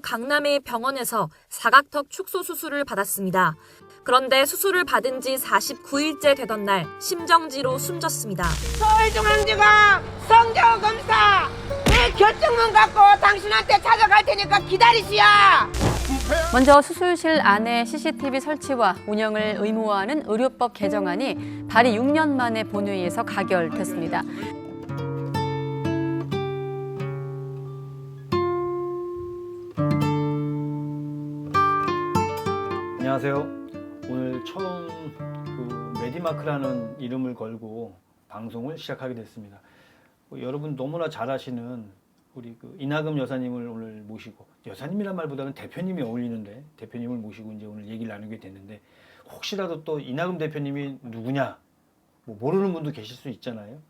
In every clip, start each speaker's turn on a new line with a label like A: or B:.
A: 강남의 병원에서 사각턱 축소 수술을 받았습니다. 그런데 수술을 받은 지 49일째 되던 날 심정지로 숨졌습니다.
B: 서울중앙지검 성적검사 내 결정문 갖고 당신한테 찾아갈 테니까 기다리시오.
C: 먼저 수술실 안에 CCTV 설치와 운영을 의무화하는 의료법 개정안이 발의 6년 만에 본회의에서 가결됐습니다.
D: 안녕하세요. 오늘 처음 메디마크라는 이름을 걸고 방송을 시작하게 됐습니다. 여러분 너무나 잘 아시는 우리 이나금 여사님을 오늘 모시고, 여사님이란 말보다는 대표님이 어울리는데 대표님을 모시고 이제 오늘 얘기를 나누게 됐는데, 혹시라도 또 이나금 대표님이 누구냐 모르는 분도 계실 수 있잖아요.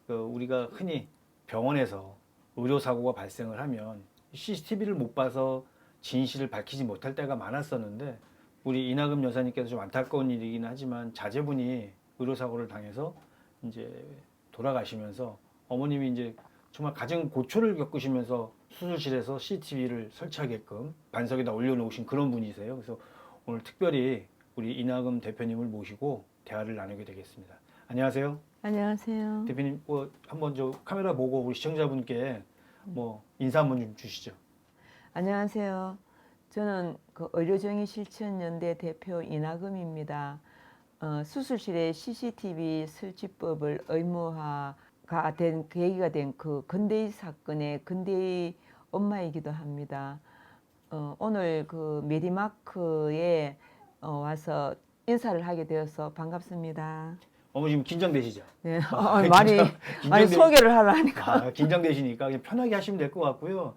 D: 우리가 흔히 병원에서 의료사고가 발생을 하면 CCTV를 못 봐서 진실을 밝히지 못할 때가 많았었는데, 우리 이나금 여사님께서 좀 안타까운 일이긴 하지만 자제분이 의료사고를 당해서 이제 돌아가시면서 어머님이 이제 정말 가정 고초를 겪으시면서 수술실에서 CCTV를 설치하게끔 반석에다 올려놓으신 그런 분이세요. 그래서 오늘 특별히 우리 이나금 대표님을 모시고 대화를 나누게 되겠습니다. 안녕하세요.
E: 안녕하세요.
D: 대표님, 한번 저 카메라 보고 우리 시청자분께 인사 한번 좀 주시죠.
E: 안녕하세요. 저는 의료정의실천연대 대표 이나금입니다. 수술실에 CCTV 설치법을 의무화가 된 계기가 된 그 건대희 사건의 건대희 엄마이기도 합니다. 오늘 메디마크에 와서 인사를 하게 되어서 반갑습니다.
D: 어머니 지금 긴장되시죠?
E: 네,
D: 긴장돼-
E: 소개를 하려니까.
D: 긴장되시니까 그냥 편하게 하시면 될 것 같고요.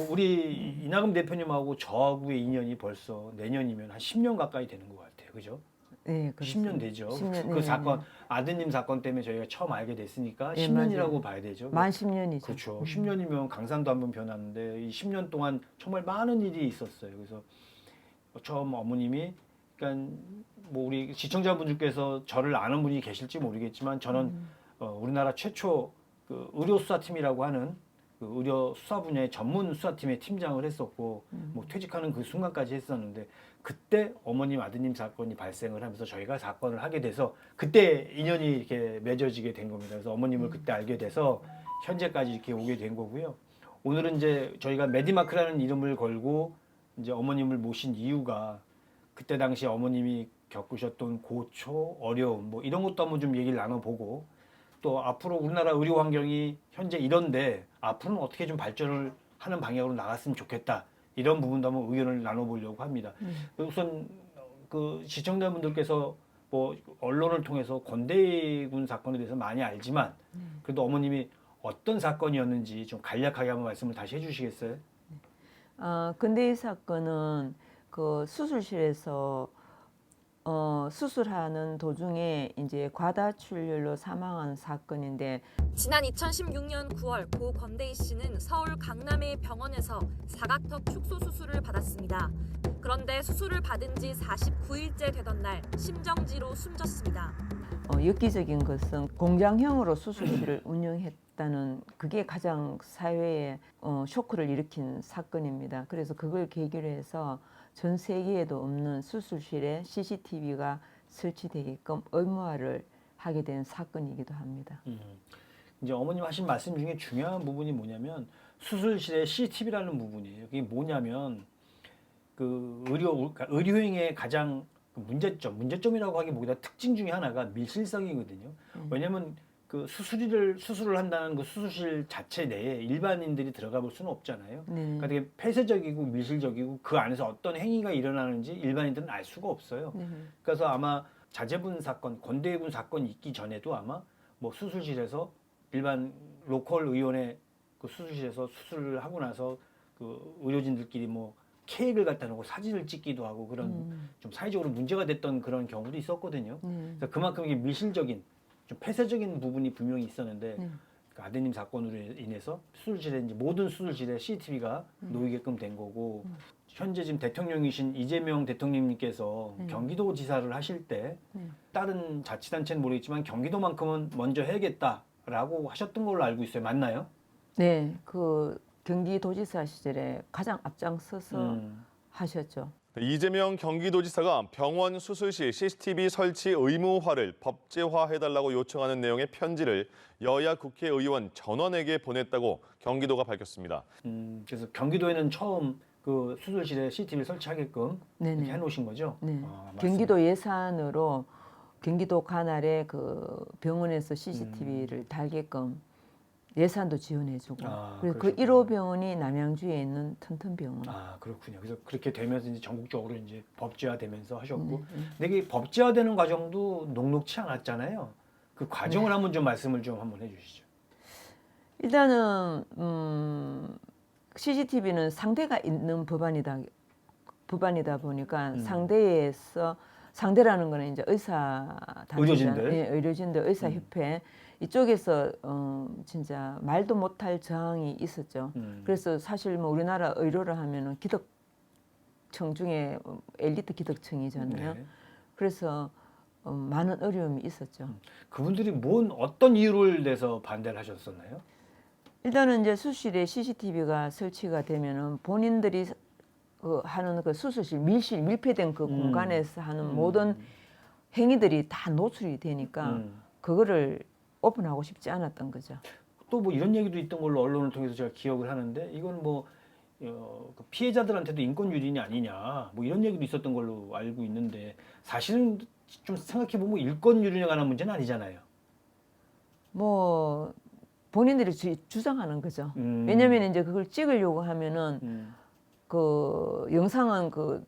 D: 우리 이나금 대표님하고 저하고의 인연이 벌써 내년이면 한 10년 가까이 되는 것 같아요. 그죠?
E: 네,
D: 10년 되죠.
E: 10년,
D: 그
E: 네,
D: 사건, 아드님 사건 때문에 저희가 처음 알게 됐으니까
E: 네,
D: 10년이라고
E: 맞아요.
D: 봐야 되죠.
E: 만 10년이죠.
D: 그렇죠. 10년이면 강산도 한번 변하는데 이 10년 동안 정말 많은 일이 있었어요. 그래서 처음 어머님이, 그러니까 우리 시청자분들께서 저를 아는 분이 계실지 모르겠지만 저는 우리나라 최초 의료 수사팀이라고 하는 의료 수사 분야의 전문 수사팀의 팀장을 했었고, 퇴직하는 그 순간까지 했었는데, 그때 어머님 아드님 사건이 발생을 하면서 저희가 사건을 하게 돼서 그때 인연이 이렇게 맺어지게 된 겁니다. 그래서 어머님을 그때 알게 돼서 현재까지 이렇게 오게 된 거고요. 오늘은 이제 저희가 메디마크라는 이름을 걸고 이제 어머님을 모신 이유가, 그때 당시 어머님이 겪으셨던 고초, 어려움 이런 것도 한번 좀 얘기를 나눠보고, 또 앞으로 우리나라 의료 환경이 현재 이런데 앞으로는 어떻게 좀 발전을 하는 방향으로 나갔으면 좋겠다, 이런 부분도 한번 의견을 나눠보려고 합니다. 우선 시청자분들께서 언론을 통해서 권대군 사건에 대해서 많이 알지만 그래도 어머님이 어떤 사건이었는지 좀 간략하게 한번 말씀을 다시 해주시겠어요?
E: 근데 이 사건은 수술실에서 수술하는 도중에 이제 과다출혈로 사망한 사건인데,
A: 지난 2016년 9월 고 권대희 씨는 서울 강남의 병원에서 사각턱 축소 수술을 받았습니다. 그런데 수술을 받은 지 49일째 되던 날 심정지로 숨졌습니다.
E: 엽기적인 것은 공장형으로 수술실을 운영했다는 그게 가장 사회에 쇼크를 일으킨 사건입니다. 그래서 그걸 계기로 해서 전 세계에도 없는 수술실에 CCTV가 설치되게끔 의무화를 하게 된 사건이기도 합니다.
D: 이제 어머님 하신 말씀 중에 중요한 부분이 뭐냐면 수술실에 CCTV라는 부분이에요. 그게 뭐냐면 의료행위의 가장 문제점이라고 하기보다 특징 중에 하나가 밀실성이거든요. 왜냐하면 수술을 한다는 수술실 자체 내에 일반인들이 들어가 볼 수는 없잖아요. 그러니까 되게 폐쇄적이고 밀실적이고 그 안에서 어떤 행위가 일어나는지 일반인들은 알 수가 없어요. 그래서 아마 자제분 사건, 권대군 사건이 있기 전에도 아마 수술실에서 일반 로컬 의원의 수술실에서 수술을 하고 나서 의료진들끼리 케이크를 갖다 놓고 사진을 찍기도 하고 그런 좀 사회적으로 문제가 됐던 그런 경우도 있었거든요. 그래서 그만큼 이게 밀실적인, 좀 폐쇄적인 부분이 분명히 있었는데 아드님 사건으로 인해서 수술실에 이제 모든 수술실에 CCTV가 놓이게끔 된 거고, 현재 지금 대통령이신 이재명 대통령님께서 경기도지사를 하실 때 다른 자치단체는 모르겠지만 경기도만큼은 먼저 해야겠다라고 하셨던 걸로 알고 있어요. 맞나요?
E: 네, 경기도지사 시절에 가장 앞장서서 하셨죠.
F: 이재명 경기도지사가 병원 수술실 CCTV 설치 의무화를 법제화해달라고 요청하는 내용의 편지를 여야 국회의원 전원에게 보냈다고 경기도가 밝혔습니다.
D: 그래서 경기도에는 처음 그 수술실에 CCTV 설치하게끔
E: 네네.
D: 이렇게 해놓으신 거죠?
E: 네.
D: 아, 맞습니다.
E: 경기도 예산으로 경기도 관할에 그 병원에서 CCTV를 달게끔 예산도 지원해주고
D: 아,
E: 그리고 그
D: 그러셨구나.
E: 1호 병원이 남양주에 있는 튼튼병원.
D: 아, 그렇군요. 그래서 그렇게 되면서 이제 전국적으로 이제 법제화되면서 하셨고,
E: 네.
D: 근데 이게 법제화되는 과정도 녹록치 않았잖아요. 그 과정을 한번 좀 말씀을 좀 한번 해주시죠.
E: 일단은 CCTV는 상대가 있는 법안이다 보니까 상대라는 거는 이제 의사
D: 의료진들.
E: 예, 의료진들 의사협회 이쪽에서 진짜 말도 못할 저항이 있었죠. 그래서 사실 뭐 우리나라 의료를 하면은 기득청 중에 엘리트 기득청이잖아요.
D: 네.
E: 그래서 많은 어려움이 있었죠.
D: 그분들이 어떤 이유를 내서 반대를 하셨었나요?
E: 일단은 이제 수술실에 CCTV가 설치가 되면은 본인들이 하는 그 수술실 밀폐된 그 공간에서 하는 모든 행위들이 다 노출이 되니까 그거를 오픈하고 싶지 않았던 거죠.
D: 또 뭐 이런 얘기도 있던 걸로 언론을 통해서 제가 기억을 하는데 이건 뭐 그 피해자들한테도 인권 유린이 아니냐 뭐 이런 얘기도 있었던 걸로 알고 있는데 사실은 좀 생각해 보면 인권 유린에 관한 문제는 아니잖아요.
E: 뭐 본인들이 주장하는 거죠. 왜냐면 이제 그걸 찍으려고 하면은 그 영상은 그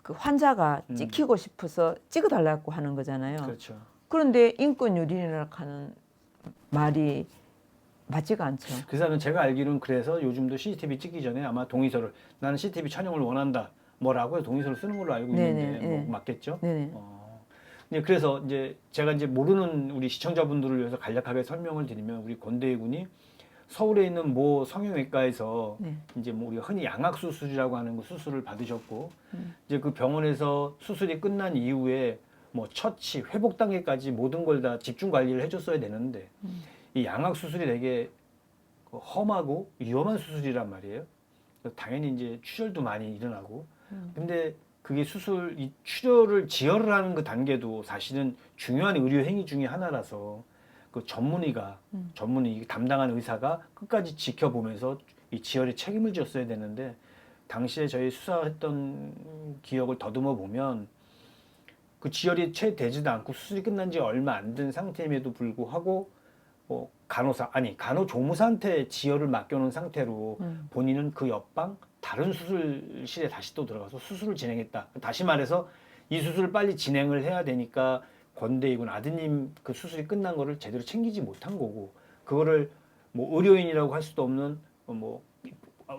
E: 환자가 찍히고 싶어서 찍어달라고 하는 거잖아요.
D: 그렇죠.
E: 그런데 인권 유린이라고 하는 말이 맞지가 않죠.
D: 그래서 제가 알기로는 그래서 요즘도 CCTV 찍기 전에 아마 동의서를 나는 CCTV 촬영을 원한다 뭐라고 해서 동의서를 쓰는 걸로 알고 있는데
E: 네네,
D: 뭐
E: 네.
D: 맞겠죠?
E: 네네.
D: 네, 그래서 이제 제가 이제 모르는 우리 시청자분들을 위해서 간략하게 설명을 드리면 우리 권대희 군이 서울에 있는 모 성형외과에서
E: 네.
D: 이제 뭐 우리가 흔히 양악 수술이라고 하는 그 수술을 받으셨고 이제 그 병원에서 수술이 끝난 이후에 뭐 처치, 회복 단계까지 모든 걸 다 집중 관리를 해줬어야 되는데 이 양악 수술이 되게 험하고 위험한 수술이란 말이에요. 당연히 이제 출혈도 많이 일어나고 근데 그게 이 출혈을 지혈을 하는 그 단계도 사실은 중요한 의료 행위 중에 하나라서 그 전문의 담당한 의사가 끝까지 지켜보면서 이 지혈에 책임을 졌어야 되는데 당시에 저희 수사했던 기억을 더듬어 보면 그 지혈이 채 되지도 않고 수술이 끝난 지 얼마 안 된 상태임에도 불구하고 간호조무사한테 지혈을 맡겨놓은 상태로 본인은 그 옆방 다른 수술실에 다시 또 들어가서 수술을 진행했다. 다시 말해서 이 수술을 빨리 진행을 해야 되니까 권대희 군 아드님 그 수술이 끝난 거를 제대로 챙기지 못한 거고 그거를 뭐 의료인이라고 할 수도 없는 뭐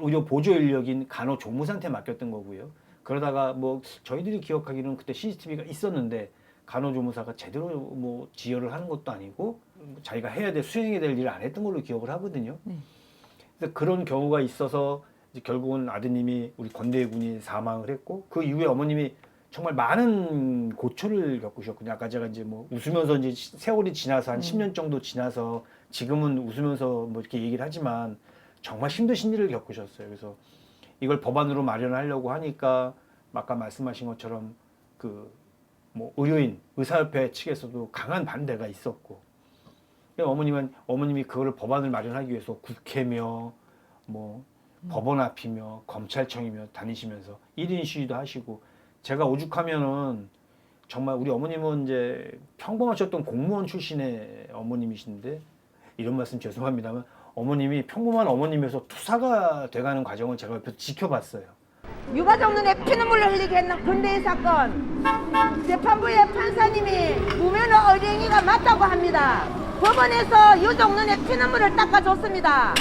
D: 의료 보조 인력인 간호조무사한테 맡겼던 거고요. 그러다가 뭐 저희들이 기억하기로는 그때 CCTV가 있었는데 간호조무사가 제대로 뭐 지혈을 하는 것도 아니고 자기가 수행해야 될 일을 안 했던 걸로 기억을 하거든요. 그래서 그런 경우가 있어서 이제 결국은 아드님이 우리 권대희 군이 사망을 했고 그 이후에 어머님이 정말 많은 고초를 겪으셨거든요. 아까 제가 이제 뭐 웃으면서 이제 세월이 지나서 한 10년 정도 지나서 지금은 웃으면서 뭐 이렇게 얘기를 하지만 정말 힘드신 일을 겪으셨어요. 그래서 이걸 법안으로 마련하려고 하니까 아까 말씀하신 것처럼 그 뭐 의사협회 측에서도 강한 반대가 있었고 어머님이 그거를 법안을 마련하기 위해서 국회며 뭐 법원 앞이며 검찰청이며 다니시면서 1인 시위도 하시고 제가 오죽하면은 정말 우리 어머님은 이제 평범하셨던 공무원 출신의 어머님이신데 이런 말씀 죄송합니다만 어머님이 평범한 어머님에서 투사가 돼가는 과정을 제가 옆에서 지켜봤어요.
B: 유가족 눈에 피눈물을 흘리게 했는 근대의 사건 재판부의 판사님이 무면허 어린이가 맞다고 합니다. 법원에서 유족 눈에 피눈물을 닦아줬습니다.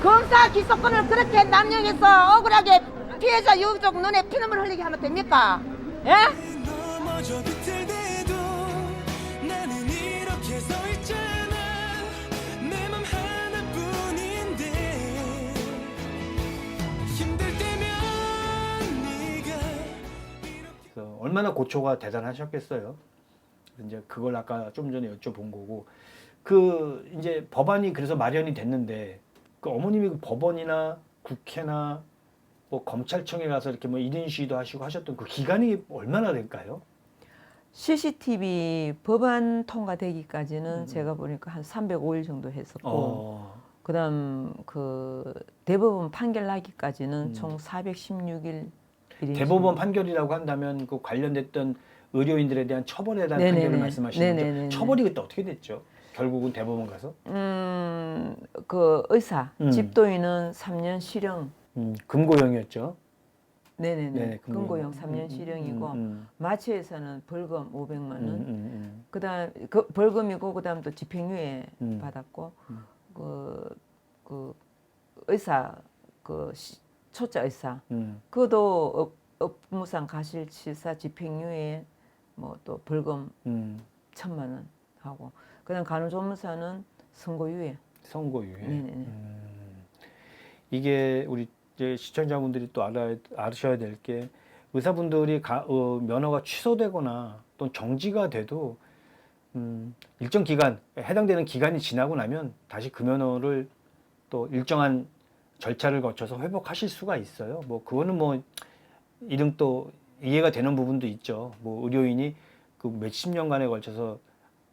B: 검사 기소권을 그렇게 남용해서 억울하게 피해자 유족 눈에 피눈물 흘리게 하면 됩니까? 예?
G: 넘어져 비틀대도 나는 이렇게 서 있잖아 내 맘 하나뿐인데 힘들 때면 네가
D: 그래서 얼마나 고초가 대단하셨겠어요. 이제 그걸 아까 좀 전에 여쭤본 거고 그 이제 법안이 그래서 마련이 됐는데 그 어머님이 그 법원이나 국회나 뭐 검찰청에 가서 이렇게 뭐 1인 시위도 하시고 하셨던 그 기간이 얼마나 될까요?
E: CCTV 법안 통과되기까지는 제가 보니까 한 305일 정도 했었고
D: 어,
E: 그다음 그 대법원 판결 나기까지는 총 416일
D: 대법원 판결이라고 한다면 그 관련됐던 의료인들에 대한 처벌에 대한
E: 네네네.
D: 판결을 말씀하시는 거죠?
E: 네네네.
D: 처벌이 그때 어떻게 됐죠? 결국은 대법원 가서?
E: 그 의사
D: 음.
E: 집도인은 3년 실형
D: 금고형이었죠.
E: 네네네
D: 네네,
E: 금고형 3년 실형이고 마취에서는 벌금 500만 원 그다음 그 벌금이고 그다음 또 집행유예 받았고 그 의사 초짜 의사 그것도 업무상 과실치사 집행유예 뭐 또 벌금 1,000만 원 하고 그다음 간호조무사는 선고유예.
D: 선고유예.
E: 네네네.
D: 이게 우리 이제 시청자분들이 또 아셔야 될 게 의사분들이 면허가 취소되거나 또 정지가 돼도 일정 기간 해당되는 기간이 지나고 나면 다시 그 면허를 또 일정한 절차를 거쳐서 회복하실 수가 있어요. 뭐 그거는 뭐 이름 또 이해가 되는 부분도 있죠. 뭐 의료인이 그 몇십 년간에 걸쳐서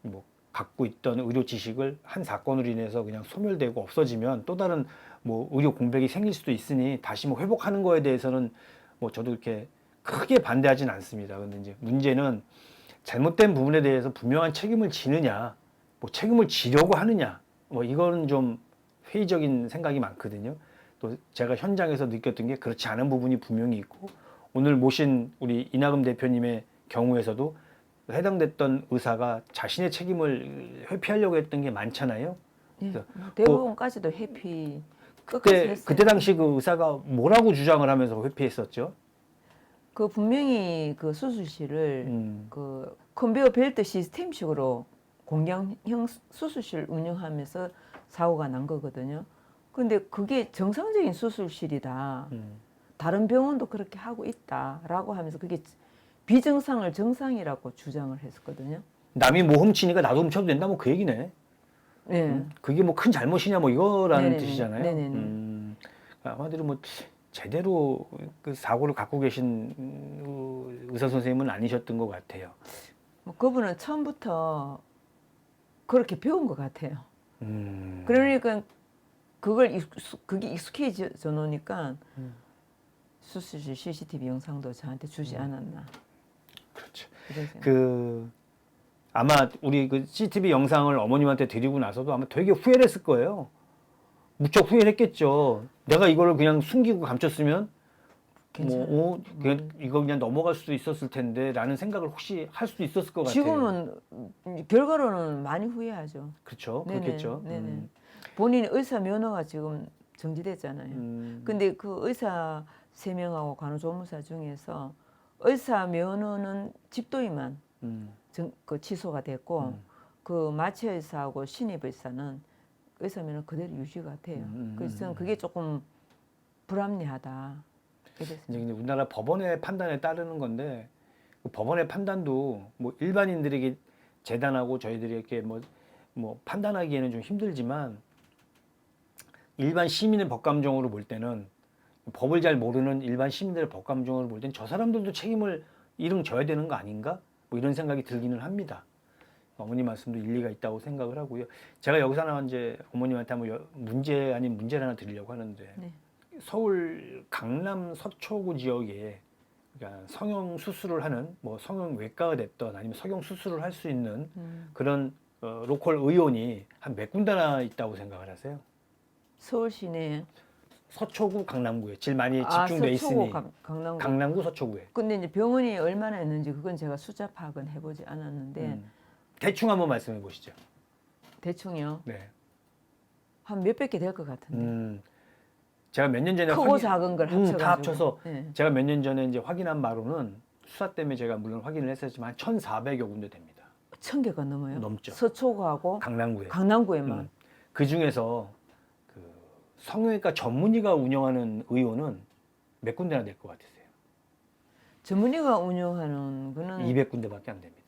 D: 뭐 갖고 있던 의료 지식을 한 사건으로 인해서 그냥 소멸되고 없어지면 또 다른 뭐 의료 공백이 생길 수도 있으니 다시 뭐 회복하는 거에 대해서는 뭐 저도 이렇게 크게 반대하진 않습니다. 근데 이제 문제는 잘못된 부분에 대해서 분명한 책임을 지느냐, 뭐 책임을 지려고 하느냐, 뭐 이거는 좀 회의적인 생각이 많거든요. 또 제가 현장에서 느꼈던 게 그렇지 않은 부분이 분명히 있고 오늘 모신 우리 이나금 대표님의 경우에서도 해당됐던 의사가 자신의 책임을 회피하려고 했던 게 많잖아요.
E: 예,
D: 그래서
E: 대법원까지도 회피 끝까지 했어요.
D: 그때 당시 그 의사가 뭐라고 주장을 하면서 회피했었죠?
E: 그 분명히 그 수술실을
D: 음.
E: 그 컨베이어 벨트 시스템식으로 공장형 수술실 운영하면서 사고가 난 거거든요. 근데 그게 정상적인 수술실이다. 다른 병원도 그렇게 하고 있다라고 하면서 그게 비정상을 정상이라고 주장을 했었거든요.
D: 남이 뭐 훔치니까 나도 훔쳐도 된다 뭐 그 얘기네.
E: 네.
D: 그게 뭐 큰 잘못이냐 뭐 이거라는
E: 네네네.
D: 뜻이잖아요.
E: 네네네.
D: 아마도 뭐 제대로 그 사고를 갖고 계신 의사 선생님은 아니셨던 것 같아요.
E: 뭐 그분은 처음부터 그렇게 배운 것 같아요.
D: 음.
E: 그러니까 그게 익숙해져 놓으니까 수술실 CCTV 영상도 저한테 주지 않았나.
D: 그렇죠.
E: 이런 생각.
D: 그 아마 우리 그 CCTV 영상을 어머님한테 드리고 나서도 아마 되게 후회를 했을 거예요. 무척 후회를 했겠죠. 내가 이거를 그냥 숨기고 감췄으면 뭐 그냥 이거 그냥 넘어갈 수도 있었을 텐데라는 생각을 혹시 할 수도 있었을 것 같아요.
E: 지금은 결과로는 많이 후회하죠.
D: 그렇죠.
E: 네네,
D: 그렇겠죠.
E: 네네. 본인 의사 면허가 지금 정지됐잖아요. 근데 그 의사 3명하고 간호조무사 중에서 의사 면허는 집도의만 그 취소가 됐고 그 마취의사하고 신입의사는 의사 면허 그대로 유지가 돼요. 그래서 저는 그게 조금 불합리하다.
D: 이제 근데 우리나라 법원의 판단에 따르는 건데 그 법원의 판단도 뭐 일반인들에게 재단하고 저희들이 이렇게 뭐 판단하기에는 좀 힘들지만 일반 시민의 법감정으로 볼 때는 법을 잘 모르는 일반 시민들의 법감정으로 볼 때는 저 사람들도 책임을 이름 져야 되는 거 아닌가? 뭐 이런 생각이 들기는 합니다. 어머니 말씀도 일리가 있다고 생각을 하고요. 제가 여기서 하나 이제 어머님한테 한번 문제 아닌 문제를 하나 드리려고 하는데
E: 네.
D: 서울 강남 서초구 지역에 그러니까 성형 수술을 하는 뭐 성형 외과가 됐던 아니면 성형 수술을 할 수 있는 그런 로컬 의원이 한 몇 군데나 있다고 생각을 하세요?
E: 서울 시내
D: 서초구 강남구에 제일 많이 집중돼 있으니
E: 강남구.
D: 강남구 서초구에
E: 근데 이제 병원이 얼마나 있는지 그건 제가 숫자 파악은 해보지 않았는데
D: 대충 한번 말씀해 보시죠.
E: 대충요
D: 네.
E: 한 몇백 개 될 것 같은데
D: 제가 몇 년 전에
E: 크고 작은 걸 합쳐가지고
D: 다 합쳐서
E: 네.
D: 제가 몇 년 전에 이제 확인한 바로는 수사 때문에 제가 물론 확인을 했었지만 1,400여 군데 됩니다.
E: 1,000개가 넘어요.
D: 넘죠.
E: 서초구하고
D: 강남구에.
E: 강남구에만.
D: 그 중에서 그 성형외과 전문의가 운영하는 의원은 몇 군데나 될 것 같으세요?
E: 전문의가 운영하는 거는
D: 200군데밖에 안 됩니다.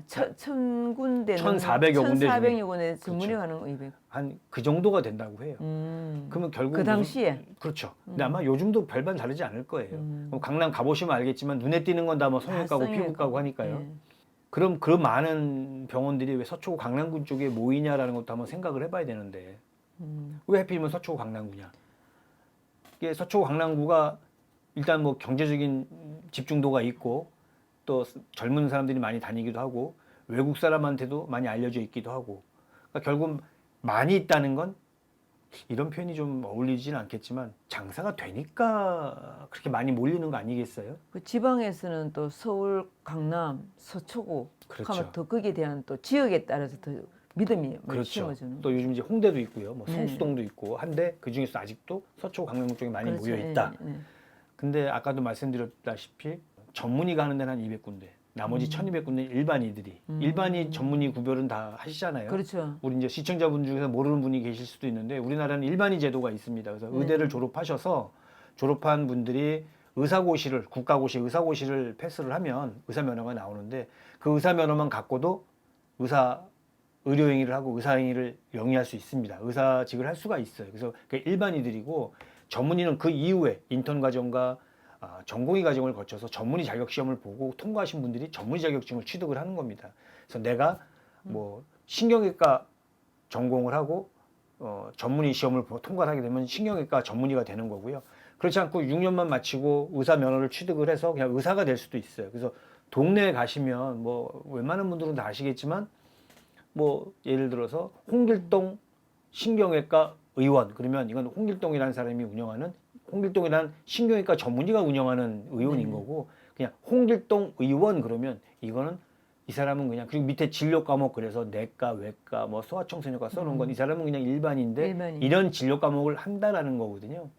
E: 천 군데
D: 1,400여 군데
E: 1,400여 군데
D: 그렇죠.
E: 전문의 가는 의백.
D: 한 그 정도가 된다고 해요. 그러면 결국
E: 그 당시에
D: 그렇죠. 근데 아마 요즘도 별반 다르지 않을 거예요. 뭐 강남 가보시면 알겠지만 눈에 띄는 건 다 뭐 성형외과고
E: 성형외과.
D: 피부과고 하니까요.
E: 예.
D: 그럼 그 많은 병원들이 왜 서초구 강남구 쪽에 모이냐라는 것도 한번 생각을 해봐야 되는데 왜 하필이면 서초구 강남구냐? 이게 서초구 강남구가 일단 뭐 경제적인 집중도가 있고 또 젊은 사람들이 많이 다니기도 하고 외국 사람한테도 많이 알려져 있기도 하고 그러니까 결국 많이 있다는 건 이런 표현이 좀 어울리지는 않겠지만 장사가 되니까 그렇게 많이 몰리는 거 아니겠어요?
E: 그 지방에서는 또 서울, 강남, 서초구
D: 그렇죠.
E: 하면 더 거기에 대한 또 지역에 따라서 더 믿음이
D: 그렇죠.
E: 심어주는.
D: 또 요즘 이제 홍대도 있고요, 뭐 성수동도 있고 한데 그 중에서 아직도 서초구 강남구 쪽에 많이
E: 그렇죠.
D: 모여 있다.
E: 예, 예.
D: 근데 아까도 말씀드렸다시피 전문의가 하는 데는 한 200군데, 나머지 1200군데 일반의들이 일반의 전문의 구별은 다 하시잖아요.
E: 그렇죠.
D: 우리 이제 시청자분 중에서 모르는 분이 계실 수도 있는데 우리나라는 일반의 제도가 있습니다. 그래서 의대를 졸업하셔서 졸업한 분들이 의사고시를 국가고시 의사고시를 패스를 하면 의사 면허가 나오는데 그 의사 면허만 갖고도 의료 행위를 하고 의사 행위를 영위할 수 있습니다. 의사직을 할 수가 있어요. 그래서 그 일반의들이고 전문의는 그 이후에 인턴 과정과 전공의 과정을 거쳐서 전문의 자격 시험을 보고 통과하신 분들이 전문의 자격증을 취득을 하는 겁니다. 그래서 내가 뭐 신경외과 전공을 하고 전문의 시험을 통과를 하게 되면 신경외과 전문의가 되는 거고요. 그렇지 않고 6년만 마치고 의사 면허를 취득을 해서 그냥 의사가 될 수도 있어요. 그래서 동네에 가시면 뭐 웬만한 분들은 다 아시겠지만 뭐 예를 들어서 홍길동 신경외과 의원 그러면 이건 홍길동이라는 사람이 운영하는 홍길동이라는 신경외과 전문의가 운영하는 의원인 거고 그냥 홍길동 의원 그러면 이거는 이 사람은 그냥 그리고 밑에 진료 과목 그래서 내과, 외과, 뭐 소아청소년과 써놓은 건 이 사람은 그냥 일반인데
E: 일반인.
D: 이런 진료 과목을 한다라는 거거든요.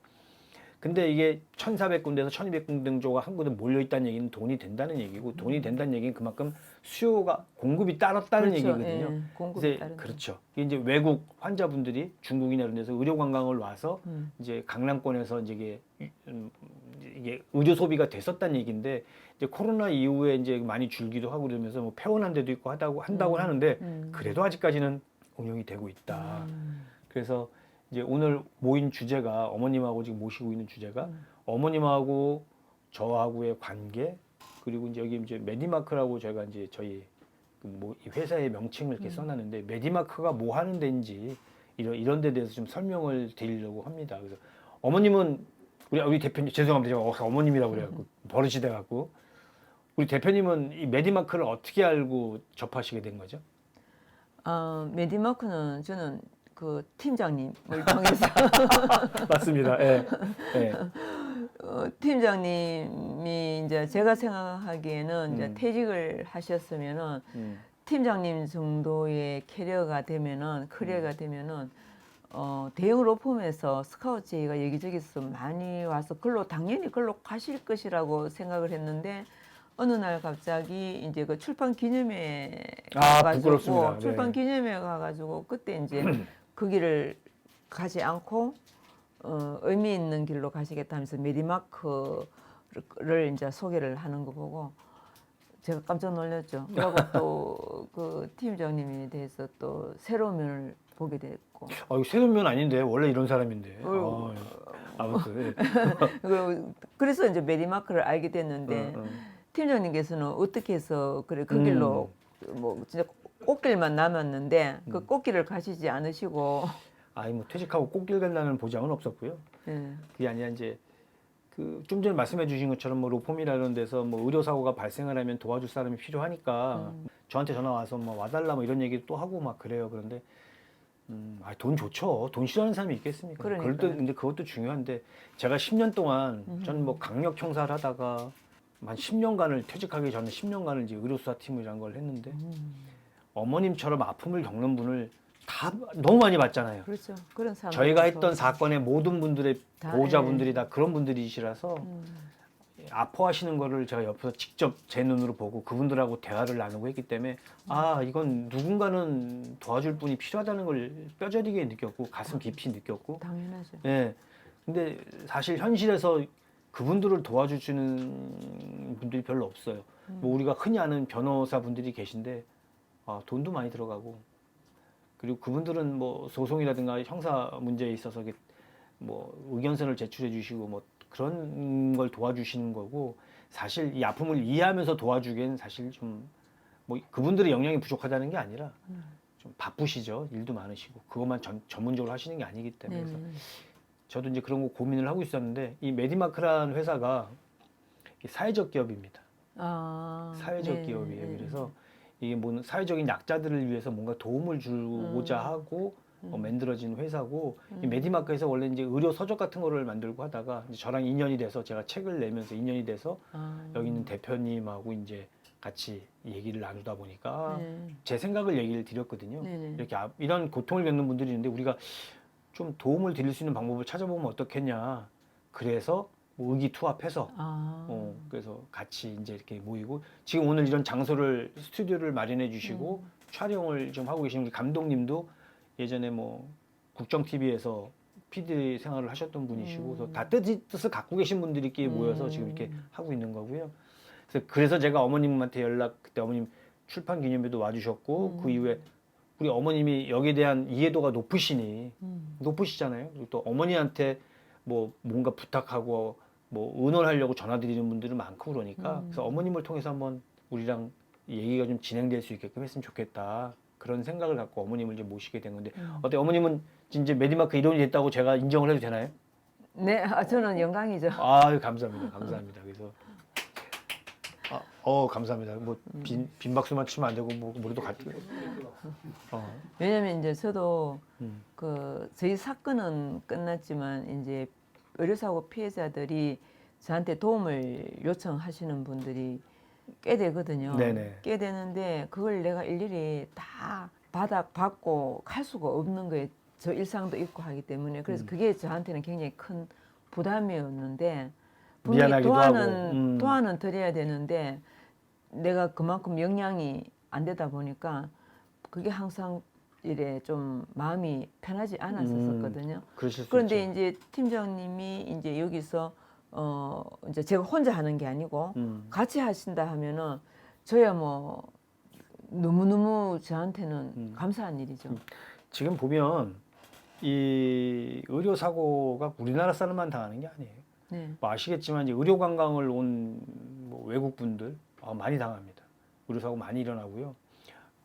D: 근데 이게 1,400군데에서 1,200군데 정도가 한 군데 몰려 있다는 얘기는 돈이 된다는 얘기고 돈이 된다는 얘기는 그만큼 수요가 공급이 따랐다는
E: 그렇죠.
D: 얘기거든요.
E: 예, 공급이
D: 이제
E: 따른
D: 그렇죠. 이게 이제 외국 환자분들이 중국이나 이런 데서 의료 관광을 와서 이제 강남권에서 이제 이게 의료 소비가 됐었다는 얘기인데 이제 코로나 이후에 이제 많이 줄기도 하고 그러면서 뭐 폐원한 데도 있고 한다고 하는데 그래도 아직까지는 운영이 되고 있다. 그래서 이제 오늘 모인 주제가 어머님하고 지금 모시고 있는 주제가 어머님하고 저하고의 관계 그리고 이제 여기 이제 메디마크라고 저희가 이제 저희 뭐 이 회사의 명칭을 이렇게 써놨는데 메디마크가 뭐 하는 데인지 이런 데 대해서 좀 설명을 드리려고 합니다. 그래서 어머님은 우리 대표님 죄송합니다. 제가 어머님이라고 그래갖고 버릇이 돼갖고 우리 대표님은 이 메디마크를 어떻게 알고 접하시게 된 거죠?
E: 메디마크는 저는 그 팀장님을 통해서
D: 맞습니다. 예. 예.
E: 팀장님이 이제 제가 생각하기에는 이제 퇴직을 하셨으면은 팀장님 정도의 커리어가 되면은 대형 로펌에서 스카우트 제의가 여기저기서 많이 와서 당연히 글로 가실 것이라고 생각을 했는데 어느 날 갑자기 이제 그 출판 기념회에
D: 부끄럽습니다. 네.
E: 출판 기념회 가가지고 그때 이제 그 길을 가지 않고 의미 있는 길로 가시겠다면서 메디마크를 이제 소개를 하는 거 보고 제가 깜짝 놀랐죠. 그리고 또 그 팀장님에 대해서 또 새로운 면을 보게 됐고.
D: 이거 새로운 면 아닌데 원래 이런 사람인데. 아무튼.
E: 그래서 이제 메디마크를 알게 됐는데 팀장님께서는 어떻게 해서 그래 그 길로 뭐 진짜 꽃길만 남았는데 그 꽃길을 가시지 않으시고.
D: 뭐 퇴직하고 꽃길 간다는 보장은 없었고요.
E: 예.
D: 그게 아니라 이제 그 좀 전에 말씀해 주신 것처럼 뭐 로펌이나 이런 데서 뭐 의료 사고가 발생을 하면 도와줄 사람이 필요하니까 저한테 전화 와서 뭐 와달라 뭐 이런 얘기 또 하고 막 그래요. 그런데 돈 좋죠. 돈 싫어하는 사람이 있겠습니까?
E: 그러니까요.
D: 근데 그것도 중요한데 제가 10년 동안 저는 뭐 강력 형사를 하다가 한 10년간을 퇴직하기 전에 10년간을 이제 의료수사팀이라는 걸 했는데 어머님처럼 아픔을 겪는 분을 다 너무 많이 봤잖아요.
E: 그렇죠. 그런 사람.
D: 저희가 했던 사건의 모든 분들의
E: 다,
D: 보호자분들이 다 그런 분들이시라서 아파하시는 거를 제가 옆에서 직접 제 눈으로 보고 그분들하고 대화를 나누고 했기 때문에 이건 누군가는 도와줄 분이 필요하다는 걸 뼈저리게 느꼈고 가슴 깊이 느꼈고
E: 당연하죠.
D: 예. 근데 사실 현실에서 그분들을 도와주시는 분들이 별로 없어요. 뭐 우리가 흔히 아는 변호사 분들이 계신데 돈도 많이 들어가고, 그리고 그분들은 뭐 소송이라든가 형사 문제에 있어서 뭐 의견서를 제출해 주시고 뭐 그런 걸 도와주시는 거고, 사실 이 아픔을 이해하면서 도와주기엔 사실 좀 뭐 그분들의 역량이 부족하다는 게 아니라 좀 바쁘시죠. 일도 많으시고 그것만 전문적으로 하시는 게 아니기 때문에. 그래서 저도 이제 그런 거 고민을 하고 있었는데, 이 메디마크라는 회사가 사회적 기업입니다. 사회적
E: 네,
D: 기업이에요.
E: 네.
D: 그래서 이게 뭐 사회적인 약자들을 위해서 뭔가 도움을 주고자 하고 만들어진 회사고, 이 메디마크에서 원래 이제 의료 서적 같은 거를 만들고 하다가 이제 저랑 인연이 돼서, 제가 책을 내면서 인연이 돼서 여기 있는 대표님하고 이제 같이 얘기를 나누다 보니까 제 생각을 얘기를 드렸거든요.
E: 네네.
D: 이렇게 이런 고통을 겪는 분들이 있는데 우리가 좀 도움을 드릴 수 있는 방법을 찾아보면 어떻겠냐. 그래서 뭐 의기투합해서 그래서 같이 이제 이렇게 모이고, 지금 오늘 이런 장소를, 스튜디오를 마련해 주시고 촬영을 좀 하고 계신 우리 감독님도 예전에 뭐 국정 TV에서 PD 생활을 하셨던 분이시고, 그래서 다 뜻을 갖고 계신 분들끼리 모여서 지금 이렇게 하고 있는 거고요. 그래서 제가 어머님한테 그때 어머님 출판 기념회도 와주셨고, 그 이후에 우리 어머님이 여기에 대한 이해도가 높으시잖아요. 그리고 또 어머니한테 뭐 뭔가 부탁하고 뭐 의논하려고 전화드리는 분들은 많고 그러니까, 그래서 어머님을 통해서 한번 우리랑 얘기가 좀 진행될 수 있게끔 했으면 좋겠다, 그런 생각을 갖고 어머님을 이제 모시게 된 건데, 어때 어머님은 이제 메디마크 이론이 됐다고 제가 인정을 해도 되나요?
E: 네, 저는 영광이죠.
D: 아유, 감사합니다. 그래서 감사합니다. 뭐 빈 박수만 치면 안 되고 뭐 우리도 같이.
E: 왜냐면 이제 저도
D: 음.
E: 저희 사건은 끝났지만 이제 의료사고 피해자들이 저한테 도움을 요청하시는 분들이 꽤 되거든요.
D: 네네.
E: 꽤 되는데 그걸 내가 일일이 다 받고 갈 수가 없는 거예요. 저 일상도 있고 하기 때문에. 그래서 그게 저한테는 굉장히 큰 부담이었는데, 분명히
D: 미안하기도 하고.
E: 도안은 드려야 되는데 내가 그만큼 역량이 안 되다 보니까 그게 항상 이래 좀 마음이 편하지 않았었거든요.
D: 그러실 수
E: 그런데
D: 있죠.
E: 이제 팀장님이 이제 여기서 이제 제가 혼자 하는 게 아니고 같이 하신다 하면은 저야 뭐 너무너무 저한테는 감사한 일이죠.
D: 지금 보면 이 의료 사고가 우리나라 사람만 당하는 게 아니에요.
E: 네.
D: 뭐 아시겠지만 이제 의료 관광을 온 뭐 외국 분들 많이 당합니다. 의료 사고 많이 일어나고요.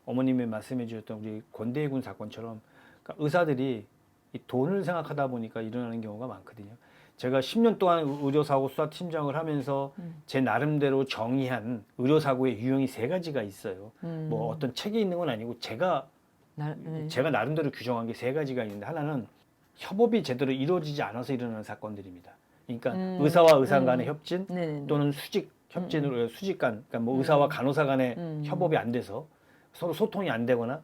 D: 어머님이 말씀해 주셨던 우리 권대희 군 사건처럼, 그러니까 의사들이 이 돈을 생각하다 보니까 일어나는 경우가 많거든요. 제가 10년 동안 의료사고 수사팀장을 하면서 제 나름대로 정의한 의료사고의 유형이 3가지가 있어요. 뭐 어떤 책에 있는 건 아니고 제가 나름대로 규정한 게 3가지가 있는데, 하나는 협업이 제대로 이루어지지 않아서 일어나는 사건들입니다. 그러니까 의사와 의사 간의 협진
E: 네네네.
D: 또는 수직 협진으로 수직 간, 그러니까 뭐 의사와 간호사 간의 협업이 안 돼서 서로 소통이 안 되거나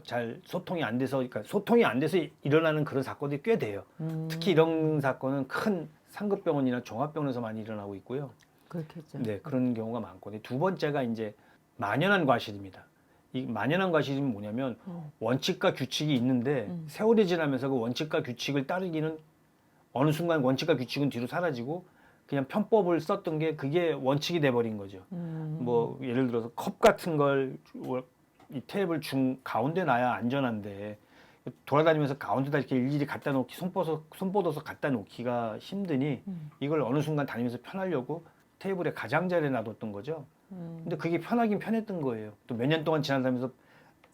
D: 잘 소통이 안 돼서, 그러니까 소통이 안 돼서 일어나는 그런 사건들이 꽤 돼요. 특히 이런 사건은 큰 상급병원이나 종합병원에서 많이 일어나고 있고요.
E: 그렇겠죠.
D: 네, 그런 경우가 많고. 두 번째가 이제 만연한 과실입니다. 이 만연한 과실이 뭐냐면 원칙과 규칙이 있는데 세월이 지나면서 그 원칙과 규칙을 따르기는 어느 순간 원칙과 규칙은 뒤로 사라지고 그냥 편법을 썼던 게 그게 원칙이 돼버린 거죠. 뭐 예를 들어서 컵 같은 걸 이 탭을 가운데 놔야 안전한데 돌아다니면서 가운데다 이렇게 일일이 갖다 놓기, 손 뻗어서 갖다 놓기가 힘드니 이걸 어느 순간 다니면서 편하려고 테이블에 가장자리에 놔뒀던 거죠. 근데 그게 편하긴 편했던 거예요. 또 몇 년 동안 지나다니면서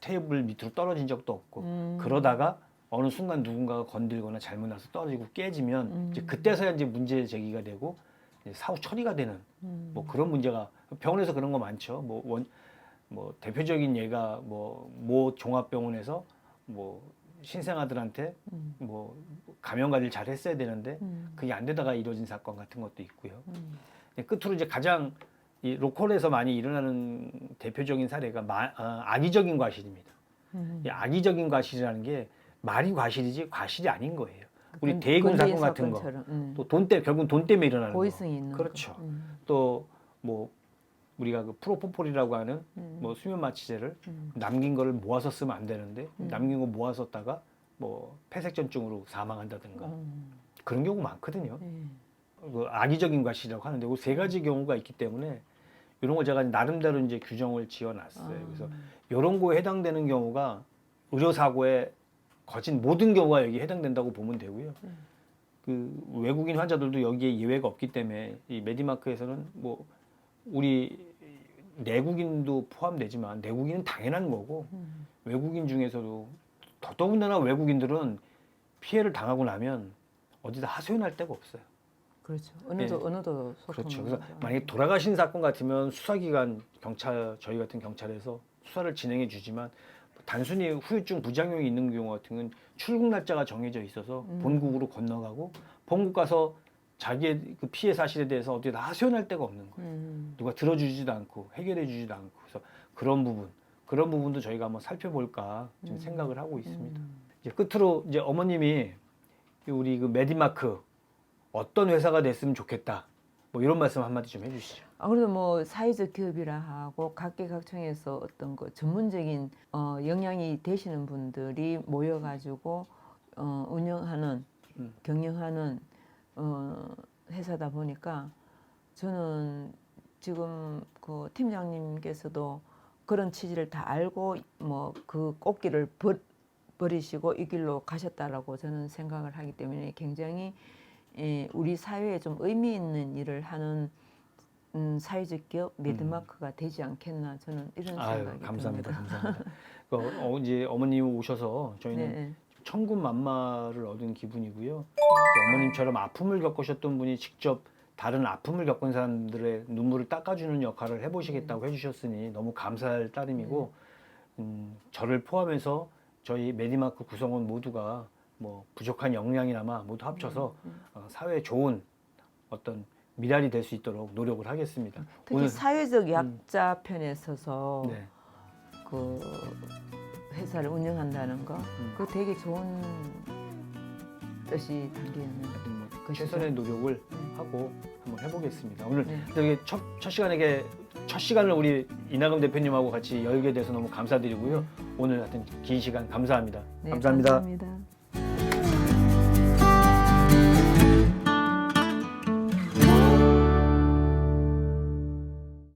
D: 테이블 밑으로 떨어진 적도 없고, 그러다가 어느 순간 누군가가 건들거나 잘못 나서 떨어지고 깨지면 이제 그때서야 이제 문제 제기가 되고 이제 사후 처리가 되는 뭐 그런 문제가 병원에서 그런 거 많죠. 뭐 대표적인 예가 모 종합병원에서 뭐 신생아들한테 뭐 감염 관리를 잘 했어야 되는데 그게 안 되다가 이루어진 사건 같은 것도 있고요. 끝으로 이제 가장 이 로컬에서 많이 일어나는 대표적인 사례가 악의적인 과실입니다. 이 악의적인 과실이라는 게 말이 과실이지 과실이 아닌 거예요. 우리 대군 사건 같은 거, 또 결국 돈 때문에 일어나는 거.
E: 고의성이 있는
D: 그렇죠. 또 뭐 우리가 그 프로포폴이라고 하는 뭐 수면 마취제를 남긴 거를 모아서 쓰면 안 되는데 남긴 거 모아 썼다가 뭐 폐색전증으로 사망한다든가 그런 경우 많거든요. 그 악의적인 과실이라고 하는데 그 세 가지 경우가 있기 때문에 이런 거 제가 나름대로 이제 규정을 지어놨어요. 그래서 이런 거에 해당되는 경우가 의료사고에 거진 모든 경우가 여기 해당된다고 보면 되고요. 그 외국인 환자들도 여기에 예외가 없기 때문에 이 메디마크에서는 뭐 우리 내국인도 포함되지만 내국인은 당연한 거고 외국인 중에서도 더더군다나 외국인들은 피해를 당하고 나면 어디다 하소연할 데가 없어요.
E: 그렇죠. 어느도 소통.
D: 그렇죠. 그래서 만약에 돌아가신 사건 같으면 수사기관 경찰 저희 같은 경찰에서 수사를 진행해 주지만 단순히 후유증 부작용이 있는 경우 같은 건 출국 날짜가 정해져 있어서 본국으로 건너가고 본국 가서 자기의 그 피해 사실에 대해서 어디다 하소연할 데가 없는 거예요. 누가 들어주지도 않고 해결해 주지도 않고 그래서 그런 부분도 저희가 한번 살펴볼까 좀 생각을 하고 있습니다. 이제 끝으로 이제 어머님이 우리 그 메디마크 어떤 회사가 됐으면 좋겠다. 뭐 이런 말씀 한마디 좀 해주시죠.
E: 아무래도 뭐 사회적 기업이라 하고 각계각층에서 어떤 그 전문적인 역량이 되시는 분들이 모여가지고 운영하는 경영하는 회사다 보니까 저는 지금 그 팀장님께서도 그런 취지를 다 알고 뭐 그 꽃길을 버리시고 이 길로 가셨다라고 저는 생각을 하기 때문에 굉장히 우리 사회에 좀 의미 있는 일을 하는 사회적 기업 메드마크가 되지 않겠나 저는 이런 생각이
D: 감사합니다.
E: 듭니다.
D: 감사합니다. 이제 어머님 오셔서 저희는
E: 네.
D: 천군만마를 얻은 기분이고요. 또 어머님처럼 아픔을 겪으셨던 분이 직접 다른 아픔을 겪은 사람들의 눈물을 닦아주는 역할을 해보시겠다고 해주셨으니 너무 감사할 따름이고 저를 포함해서 저희 메디마크 구성원 모두가 뭐 부족한 역량이나마 모두 합쳐서 사회에 좋은 어떤 미랄이 될 수 있도록 노력을 하겠습니다.
E: 특히 사회적 약자 편에 서서
D: 네.
E: 그 회사를 운영한다는 거 그거 되게 좋은 뜻이 담겨 있는 것이죠.
D: 최선의 노력을 하고 한번 해보겠습니다. 오늘
E: 네.
D: 저기 첫 시간을 우리 이나금 대표님하고 같이 열게 돼서 너무 감사드리고요. 오늘 하여튼 긴 시간 감사합니다.
E: 네,
D: 감사합니다.
E: 감사합니다.